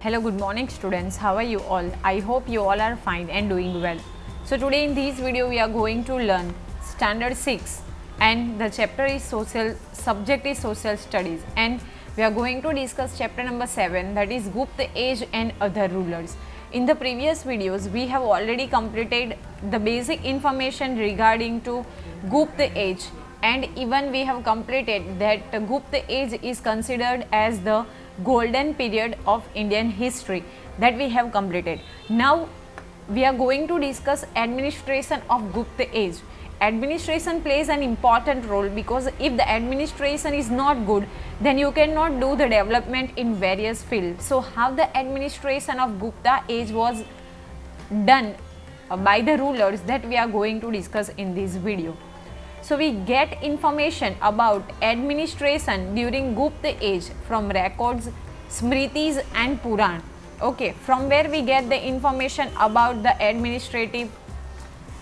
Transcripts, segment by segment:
Hello, good morning students. How are you all? I hope you all are fine and doing well. So today in this video we are going to learn standard 6 and the chapter is social, subject is social studies, and we are going to discuss chapter number 7, that is Gupta age and other rulers. In the previous videos we have already completed the basic information regarding to Gupta age, and even we have completed that Gupta age is considered as the golden period of Indian history that we have completed. Now we are going to discuss administration of Gupta age. Administration plays an important role because if the administration is not good, then you cannot do the development in various fields. So how the administration of Gupta age was done by the rulers, that we are going to discuss in this video. So we get information about administration during Gupta age from records, Smritis and Puran. Okay, from where we get the information about the administrative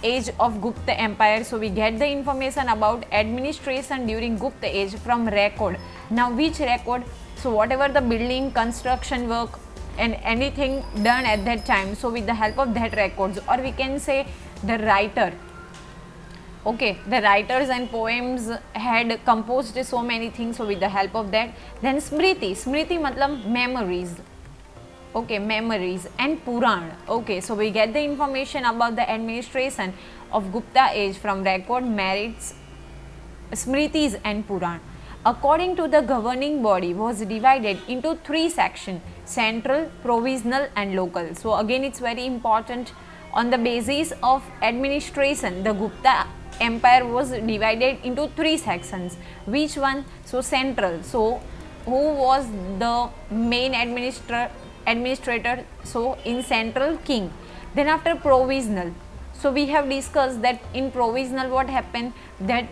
age of Gupta empire. So we get the information about administration during Gupta age from record. Now which record? So whatever the building, construction work and anything done at that time, so with the help of that records, or we can say the writer. Okay, the writers and poems had composed so many things, so with the help of that. Then Smriti, Smriti matlab memories. Okay, memories and Puran. Okay, so we get the information about the administration of Gupta age from record, merits, Smritis and Puran. According to the governing body was divided into 3 sections: central, provisional and local. So again it's very important. On the basis of administration, the Gupta empire was divided into 3 sections. Which one? So central. So who was the main administrator? So in central, king. Then after provisional, so we have discussed that in provisional what happened, that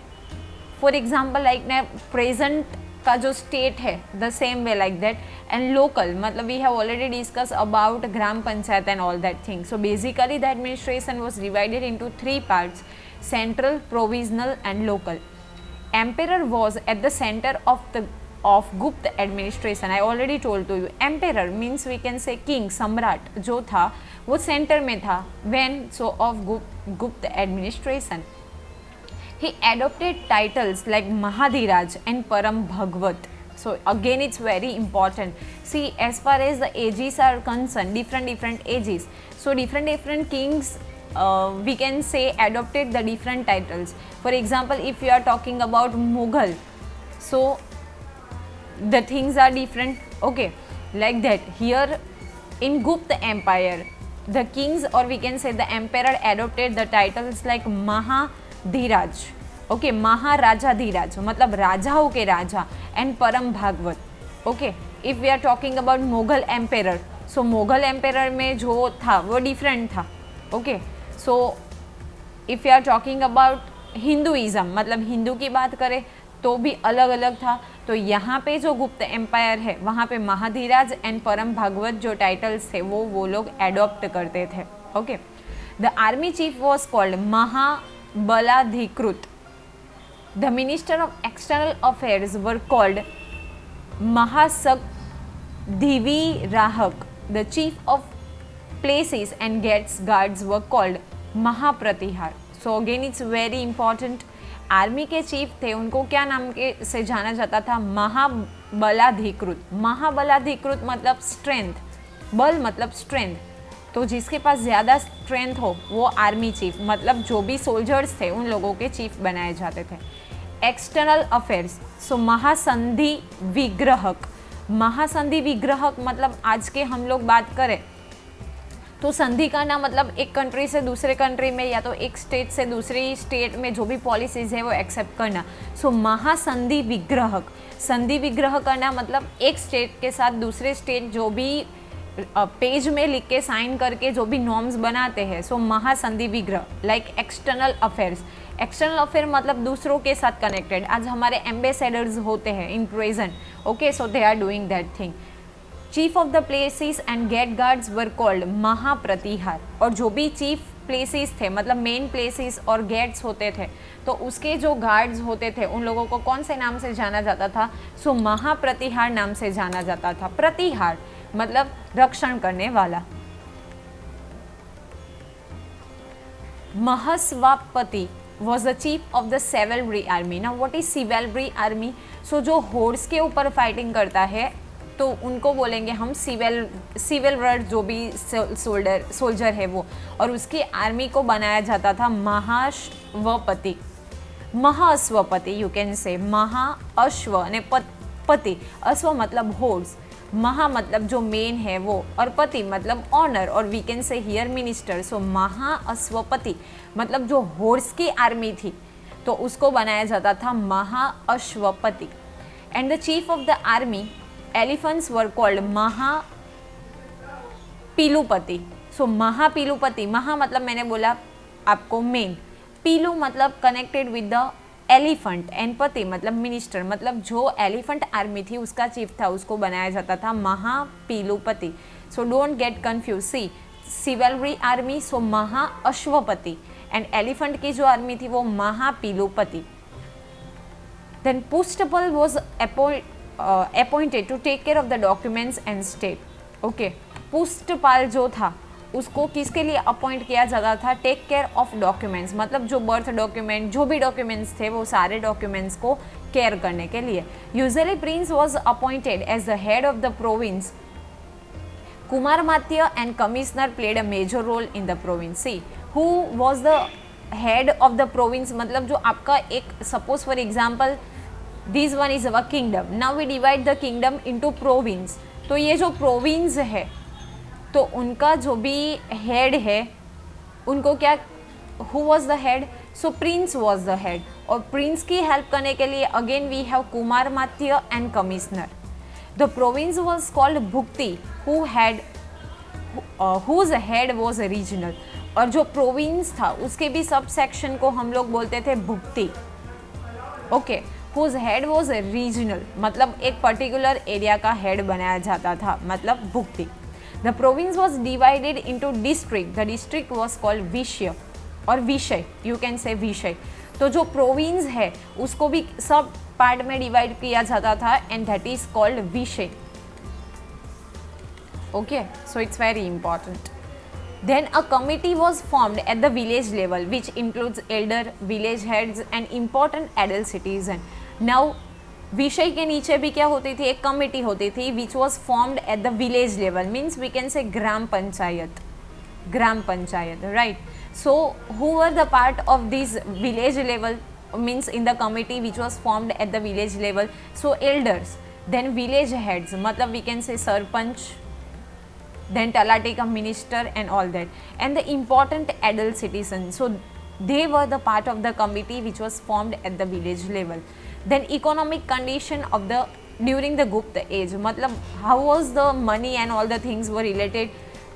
for example like ना present का जो state है the same way like that. And local मतलब we have already discussed about gram panchayat and all that thing. So basically the administration was divided into 3 parts: central, provisional and local. Emperor was at the center of Gupta administration. I already told to you, emperor means we can say king, सम्राट जो था वो center में था when so of Gupta administration. He adopted titles like Mahadhiraj and Param Bhagvat. So again it's very important. See, as far as the ages are concerned, different ages. So different kings we can say adopted the different titles. For example, if you are talking about Mughal, so the things are different. Okay, like that. Here in Gupta empire, the kings or we can say the emperor adopted the titles like Mahadhiraj. Okay, Maharajadhiraj मतलब राजाओं के राजा and Param Bhagavat. Okay, if we are talking about Mughal emperor, so Mughal emperor में जो था वो different था. Okay, so if you are talking about Hinduism मतलब हिंदू की बात करें तो भी अलग अलग था. तो यहाँ पे जो गुप्त एम्पायर है वहाँ पे महाधीराज एंड परम भागवत जो टाइटल्स थे वो लोग एडॉप्ट करते थे. Okay, the army chief was called Mahabaladhikrit. The Minister of External Affairs were called Mahasakdhivirahak. The Chief of Places and Gates Guards were called Mahapratihar. So again it's very important. Army के chief थे उनको क्या नाम के से जाना जाता था? महाबलाधिकृत. महाबलाधिकृत मतलब स्ट्रेंथ, बल मतलब स्ट्रेंथ. तो जिसके पास ज़्यादा स्ट्रेंथ हो वो आर्मी चीफ मतलब जो भी सोल्जर्स थे उन लोगों के चीफ बनाए जाते थे. एक्सटर्नल अफेयर्स, सो महासंधि विग्रहक. महासंधि विग्रहक मतलब आज के हम लोग बात करें तो संधि का नाम मतलब एक कंट्री से दूसरे कंट्री में या तो एक स्टेट से दूसरी स्टेट में जो भी पॉलिसीज़ है वो एक्सेप्ट करना. सो महासंधि विग्रहक. संधि विग्रह करना मतलब एक स्टेट के साथ दूसरे स्टेट जो भी पेज में लिख के साइन करके जो भी नॉर्म्स बनाते हैं, सो महासंधि विग्रह. Like external affairs. External affair मतलब दूसरों के साथ कनेक्टेड. आज हमारे एम्बेसडर्स होते हैं in present. Okay, so they are doing that thing. Chief of the palaces and gate guards were called Mahapratihar. और जो भी चीफ प्लेसेस थे मतलब मेन प्लेसेस और गेट्स होते थे तो उसके जो गार्ड्स होते थे उन लोगों को कौन से नाम से जाना जाता था? सो महाप्रतिहार नाम से जाना जाता था. प्रतिहार मतलब रक्षण करने वाला। महस्वापति was the chief of the chivalry army. Now what is chivalry army? So जो horse के ऊपर फाइटिंग करता है तो उनको बोलेंगे हम चिवलर, जो भी सोल्जर है वो, और उसकी आर्मी को बनाया जाता था महाश्वपति, महाअश्वपति यू कैन से, महाअश्व ने पति, अश्व मतलब हॉर्स, महा मतलब जो मेन है वो, और पति मतलब ऑनर, और we can say here minister. So Mahashvapati मतलब जो हॉर्स की आर्मी थी तो उसको बनाया जाता था Mahashvapati. And the chief of the army elephants were called Mahapilupati. So Mahapilupati, महा मतलब मैंने बोला आपको मेन, पीलू मतलब connected with the elephant, and पति मतलब मिनिस्टर, मतलब जो एलिफेंट आर्मी थी उसका चीफ था उसको बनाया जाता था Mahapilupati. So don't get confuse, see cavalry army so Mahashvapati, and elephant की जो आर्मी थी वो Mahapilupati. Then Pushtpal was appointed to take care of the documents and state. Okay, Pushtpal जो था उसको किसके लिए अपॉइंट किया जाता था? टेक केयर ऑफ डॉक्यूमेंट्स, मतलब जो बर्थ डॉक्यूमेंट, जो भी डॉक्यूमेंट्स थे वो सारे डॉक्यूमेंट्स को केयर करने के लिए। Usually prince was appointed as the head of the province. Kumaramatya and commissioner played a major role in the province. See who was the head of the province, मतलब जो आपका एक, suppose for example this one is our kingdom, now we divide the kingdom into province. तो ये जो province है तो उनका जो भी हेड है उनको क्या, who was the head? So prince was the head, और प्रिंस की हेल्प करने के लिए again we have Kumaramatya and commissioner. The province was called Bhukti, whose head was regional, और जो प्रोविंस था उसके भी सब सेक्शन को हम लोग बोलते थे Bhukti. Okay, whose head was regional मतलब एक पर्टिकुलर एरिया का हेड बनाया जाता था, मतलब भुक्ति। The province was divided into district. The district was called विषय और विषय, you can say विषय। तो जो प्रोविंस है उसको भी सब पार्ट में डिवाइड किया जाता था, and that is called विषय। Okay, so it's very important. Then a committee was formed at the village level, which includes elder, village heads, and important adult citizen. Now विषय के नीचे भी क्या होती थी? एक कमिटी होती थी which was formed at the village level, means we can say gram panchayat, gram panchayat, right. So who were the part of this village level, means in the committee which was formed at the village level? So elders, then village heads मतलब we can say sarpanch, then Talati ka minister and all that, and the important adult citizens. So they were the part of the committee which was formed at the village level. Then economic condition of the during the Gupta age, मतलब how was the money and all the things were related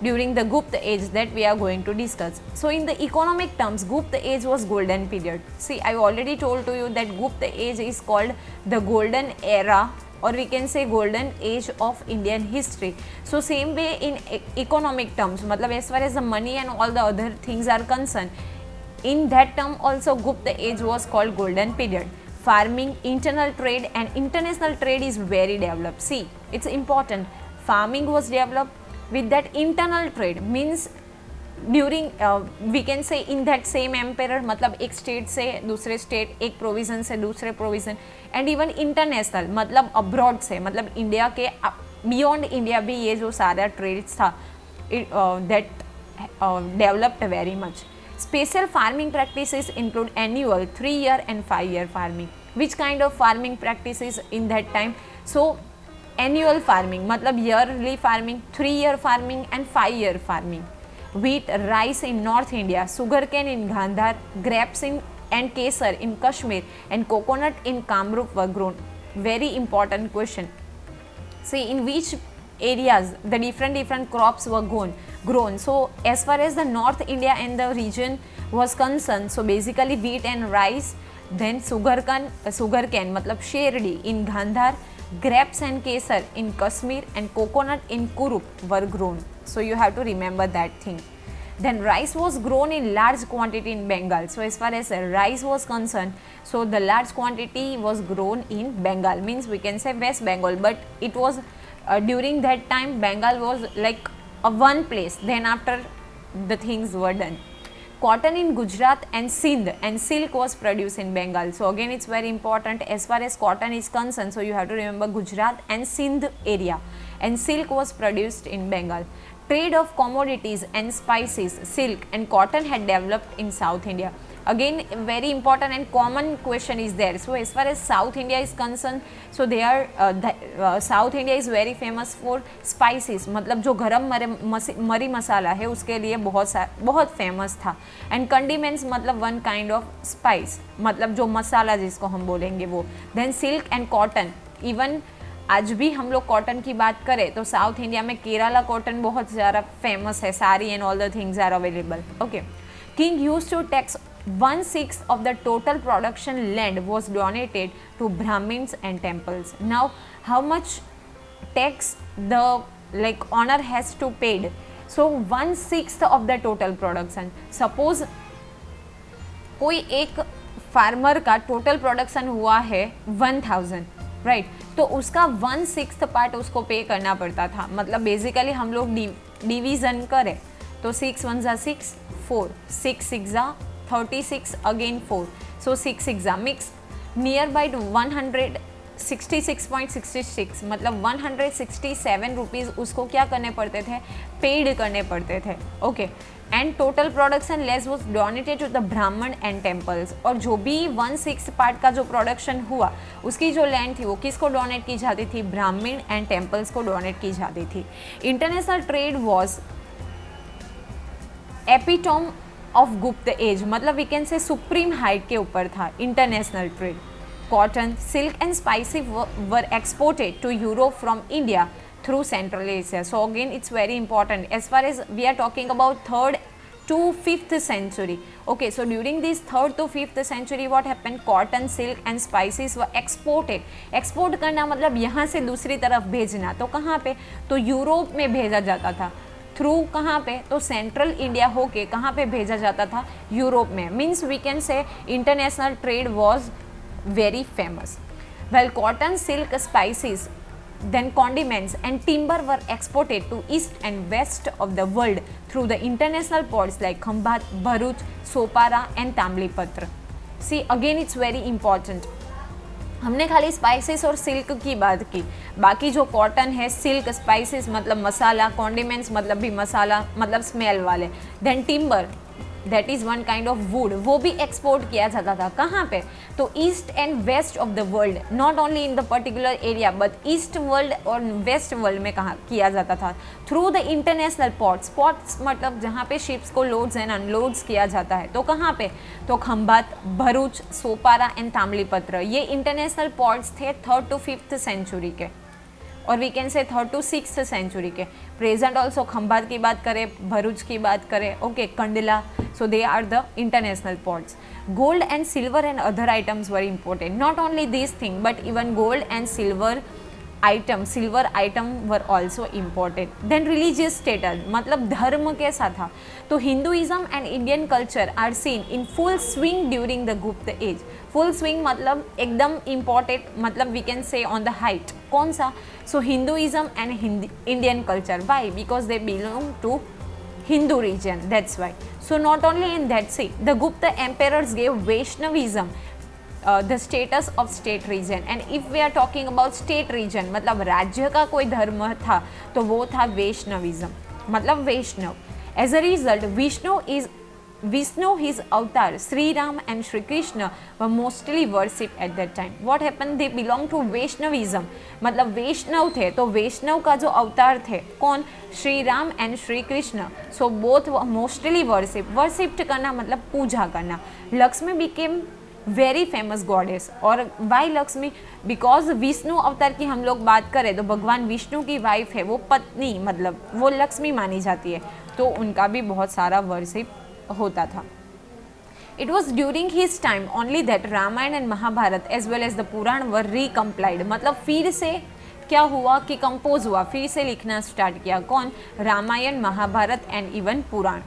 during the Gupta age that we are going to discuss. So in the economic terms, Gupta age was golden period. See, I already told to you that Gupta age is called the golden era, or we can say golden age of Indian history. So same way in economic terms, मतलब as far as the money and all the other things are concerned, in that term also Gupta age was called golden period. Farming, internal trade and international trade is very developed. See, it's important. Farming was developed with that internal trade, means during we can say in that same empire, मतलब एक state से दूसरे state, एक provision से दूसरे provision, and even international मतलब abroad से, मतलब इंडिया के बियॉन्ड इंडिया भी ये जो सारा ट्रेड्स था that developed very much. Special farming practices include annual, 3-year and 5-year farming. Which kind of farming practices in that time? So annual farming मतलब yearly farming, 3-year farming and 5-year farming. Wheat, rice in North India, sugarcane in Gandhar, grapes in and kesar in Kashmir, and coconut in Kamrup were grown. Very important question. See, in which areas the different crops were grown. So as far as the North India and the region was concerned, so basically wheat and rice, then sugarcane मतलब sherdi in Gandhar, grapes and kesar in Kashmir, and coconut in Kurup were grown. So you have to remember that thing. Then rice was grown in large quantity in Bengal. So as far as rice was concerned, so the large quantity was grown in Bengal, means we can say West Bengal, but it was during that time Bengal was like a one place, then after the things were done. Cotton in Gujarat and Sindh, and silk was produced in Bengal. So again it's very important as far as cotton is concerned, so you have to remember Gujarat and Sindh area, and silk was produced in Bengal. Trade of commodities and spices, silk and cotton had developed in South India. Again very important and common question is there. So as far as South India is concerned, so they are South India is very famous for spices, मतलब जो गरम मरी मसाला है उसके लिए बहुत famous था. And condiments मतलब वन काइंड ऑफ स्पाइस, मतलब जो मसाला जिसको हम बोलेंगे वो. Then silk and cotton, even आज भी हम लोग कॉटन की बात करें तो साउथ इंडिया में केरला कॉटन बहुत ज़्यादा फेमस है, sari and all the things are available. Okay. King used to tax 1/6 of the total production land was donated to Brahmins and temples. Now, how much tax the owner has to paid? So 1/6 of the total production. Suppose कोई एक farmer का total production हुआ है 1000, right, तो उसका 1/6 part उसको पे करना पड़ता था. मतलब बेसिकली हम लोग डिवीजन करें तो 6 1 जा 6, 4, 6 6 जा 36, अगेन 4, सो 6 6 जा मिक्स नियर बाई 166.66, मतलब 167 रुपीज़ उसको क्या करने पड़ते थे, पेड करने पड़ते थे. Okay. And total production less was donated to the Brahmin and temples. और जो भी 1/6 पार्ट का जो प्रोडक्शन हुआ उसकी जो लैंड थी वो किसको डोनेट की जाती थी, ब्राह्मण एंड टेम्पल्स को डोनेट की जाती थी. International trade was epitome of Gupta age, मतलब we can say supreme height के ऊपर था international trade. Cotton, silk and spicy were exported to Europe from India through Central Asia. So again it's very important as far as we are talking about 3rd to 5th century. Okay, so during this 3rd to 5th century what happened, cotton, silk and spices were exported. Export करना मतलब यहाँ से दूसरी तरफ भेजना, तो कहाँ पे, तो यूरोप में भेजा जाता था. थ्रू कहाँ पे, तो सेंट्रल इंडिया होके कहाँ पे भेजा जाता था, यूरोप में. Means we can say international trade was very famous. Well cotton, silk, spices, then condiments and timber were exported to east and west of the world through the international ports like Khambat, Bharuch, Sopara and Tamlipatra. See again it's very important. हमने खाली spices और silk की बात की, बाकी जो cotton है, silk, spices मतलब मसाला, कॉन्डिमेंट्स मतलब भी मसाला, मतलब स्मेल वाले, then timber that is one kind of wood, वो भी एक्सपोर्ट किया जाता था. कहाँ पे, तो east and west of the world, not only in the particular area but east world और वेस्ट वर्ल्ड में कहाँ किया जाता था, through the international ports. Ports मतलब जहाँ पे शिप्स को लोड्स एंड अनलोड्स किया जाता है, तो कहाँ पे, तो खंभात, भरूच, सोपारा एंड ताम्लीपत्र, ये इंटरनेशनल पोर्ट्स थे 3rd to 5th सेंचुरी के, और वी कैन से 3rd to 6th सेंचुरी के. प्रेजेंट ऑल्सो खंभात की बात करें, भरूच की बात करें, okay, Kandla, so they are the international ports. Gold and silver and other items were imported. Not only these things but even gold and silver item were also imported. Then religious status, मतलब धर्म कैसा था, तो Hinduism and Indian culture are seen in full swing during the Gupta age. Full swing मतलब एकदम imported, मतलब we can say on the height. कौन सा, so Hinduism and Indian culture. Why? Because they belong to Hindu region, that's why. So not only in that, see, the Gupta emperors gave Vaishnavism the status of state region. And if we are talking about state region, मतलब राज्य का कोई धर्म था तो वो था Vaishnavism, मतलब वैष्णव. As a result, Vishnu, his avatar, Sri Ram and Sri Krishna were mostly worshipped at that time. What happened? They belong to Vaishnavism. मतलब वैष्णव थे, तो वैष्णव का जो अवतार थे कौन, Shri Ram and Shri Krishna. So both mostly worshipped करना मतलब पूजा करना. Lakshmi became very famous goddess. और वाई लक्ष्मी, बिकॉज विष्णु अवतार की हम लोग बात करें तो भगवान विष्णु की वाइफ है वो पत्नी, मतलब वो लक्ष्मी मानी जाती है, तो उनका भी बहुत सारा वर्शिप होता था. It was during his time only that Ramayana and Mahabharata as well as the Puran were recompiled. मतलब फिर से क्या हुआ कि कंपोज हुआ, फिर से लिखना स्टार्ट किया. कौन, Ramayana, Mahabharata and even Purana.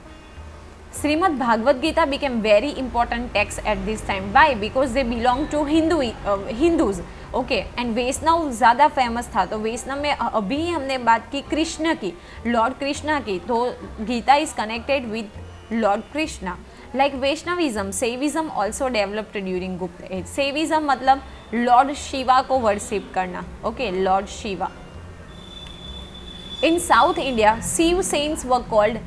Srimad Bhagavad Gita became very important text at this time. Why? Because they belong to Hindus. Okay and Vaishnav ज़्यादा फेमस था, तो वैष्णव में अभी हमने बात की कृष्ण की, लॉर्ड कृष्णा की, तो Gita is connected with lord Krishna. Like Vaishnavism, Shaivism also developed during Gupta age. Shaivism मतलब लॉर्ड शिवा को वर्शिप करना. ओके, lord Shiva. In south India Shiva saints were called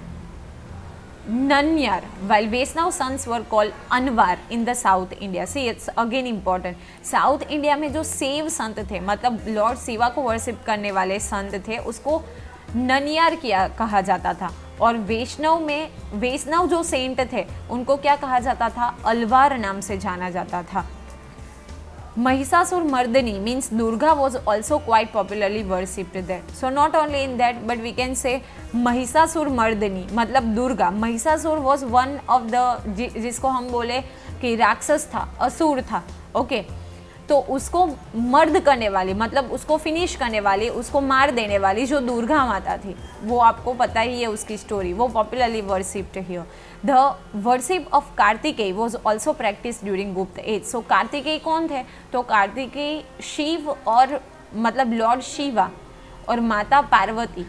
Nanyar, while Vaishnav sons were called Anwar in the South India. See, it's again important. South India में जो save संत थे, मतलब lord Shiva को worship करने वाले संत थे, उसको ननियार किया कहा जाता था. और वैष्णव में वैष्णव जो सेंट थे उनको क्या कहा जाता था? अलवार नाम से जाना जाता था. Mahishasur Mardani means Durga was also quite popularly worshipped there. So not only in that, but we can say Mahishasur Mardani मतलब Durga. Mahishasur was one of the जिसको हम बोले कि राक्षस था, असुर था. ओके, तो उसको मर्द करने वाली, मतलब उसको फिनिश करने वाली, उसको मार देने वाली जो दुर्गा माता थी, वो आपको पता ही है उसकी स्टोरी. वो popularly worshipped here. The worship of Kartikeya was also practice during Gupta as. सो कार्तिकेय कौन थे? तो कार्तिकेय शिव और मतलब लॉर्ड शिवा और माता पार्वती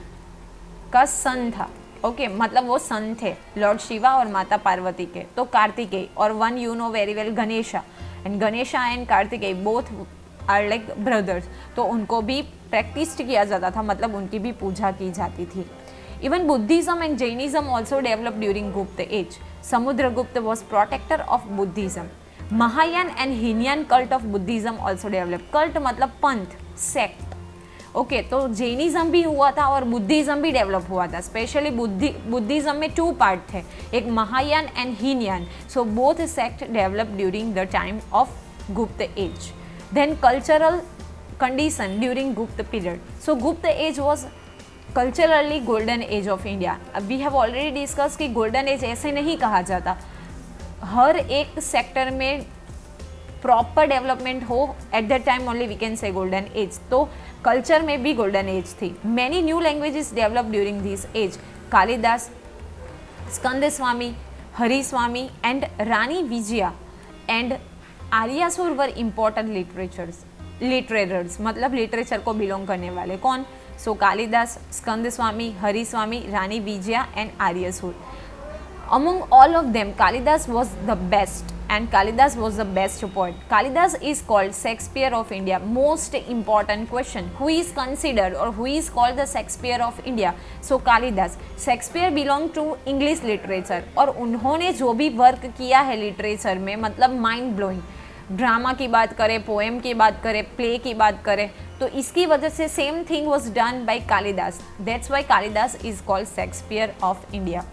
का सन था. ओके, मतलब वो सन थे लॉर्ड शिवा और माता पार्वती के. तो कार्तिकेय और one you know very well Ganesha, and Ganesha and Kartikeya both are like brothers. तो उनको भी प्रैक्टिस किया जाता था, मतलब उनकी भी पूजा की जाती थी. Even Buddhism and Jainism also developed during Gupta age. Samudragupta was protector of Buddhism. Mahayana and Hinayan cult of Buddhism also developed. Cult मतलब पंथ, sect. ओके, तो जैनिज्म भी हुआ था और बुद्धिज्म भी डेवलप हुआ था. स्पेशली बुद्धिज्म में 2 पार्ट थे, एक Mahayana and Hinayana. So both sect develop during the time of Gupta age. Then cultural condition during Gupta period. So Gupta age was culturally golden age of India. We have already discuss कि golden age ऐसे नहीं कहा जाता, हर एक सेक्टर में प्रॉपर डेवलपमेंट हो at that time only we can say golden age. तो कल्चर में भी गोल्डन एज थी. Many new languages develop during this age. Kalidas, Skand Swami, Hari Swami and Rani Vijaya and Aryasur were important literatures, मतलब लिटरेचर को बिलोंग करने वाले. कौन? So Kalidas, Skand Swami, Hari Swami, Rani Vijaya and Aryasur. Among all of them, Kalidas was the best, and Kalidas was the best poet. Kalidas is called Shakespeare of India. Most important question: who is considered or who is called the Shakespeare of India? So Kalidas. Shakespeare belong to English literature, और उन्होंने जो भी work किया है literature में, मतलब mind blowing. Drama की बात करें, पोएम की बात करें, प्ले की बात करें, तो इसकी वजह से same thing was done by Kalidas. That's why Kalidas is called Shakespeare of India.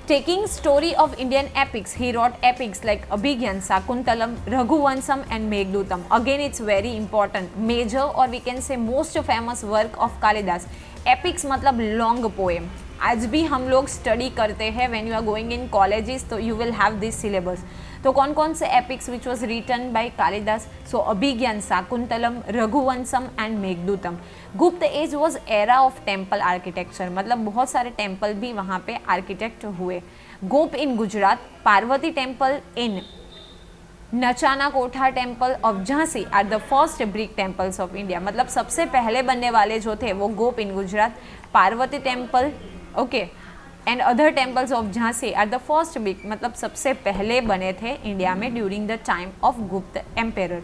Taking story of Indian epics, he wrote epics like Abhigyan, Sakuntalam, Raghuvansam and Meghdootam. Again, it's very important, major or we can say most famous work of Kalidas. Epics मतलब long poem. आज भी हम लोग study करते हैं when you are going in colleges, तो you will have this syllabus. तो कौन कौन से epics which was written by Kalidas? So Abhigyan, Shakuntalam, Raghuvansham and Meghdutam. Gupta age was era of temple architecture, मतलब बहुत सारे टेम्पल भी वहाँ पे आर्किटेक्ट हुए. Gop in Gujarat, Parvati temple in Nachana Kotha temple of Jhansi are the first brick temples of India. मतलब सबसे पहले बनने वाले जो थे वो Gop in Gujarat, Parvati temple, okay, and other temples of Jhansi are the first brick, मतलब सबसे पहले बने थे इंडिया में during the time of Gupta emperor.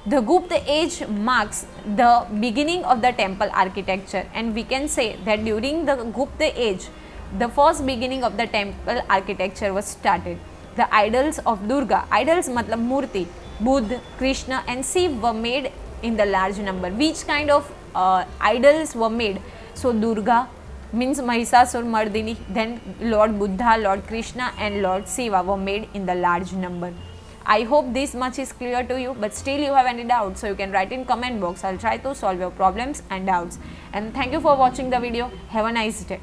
The Gupta age marks the beginning of the temple architecture, and we can say that during the Gupta age, the first beginning of the temple architecture was started. The idols of Durga, idols matlab murti, Buddha, Krishna and Shiv were made in the large number. Which kind of idols were made? So Durga means Mahishasur Mardini, then Lord Buddha, Lord Krishna and Lord Shiva were made in the large number. I hope this much is clear to you, but still you have any doubts, so you can write in comment box. I'll try to solve your problems and doubts. And thank you for watching the video. Have a nice day.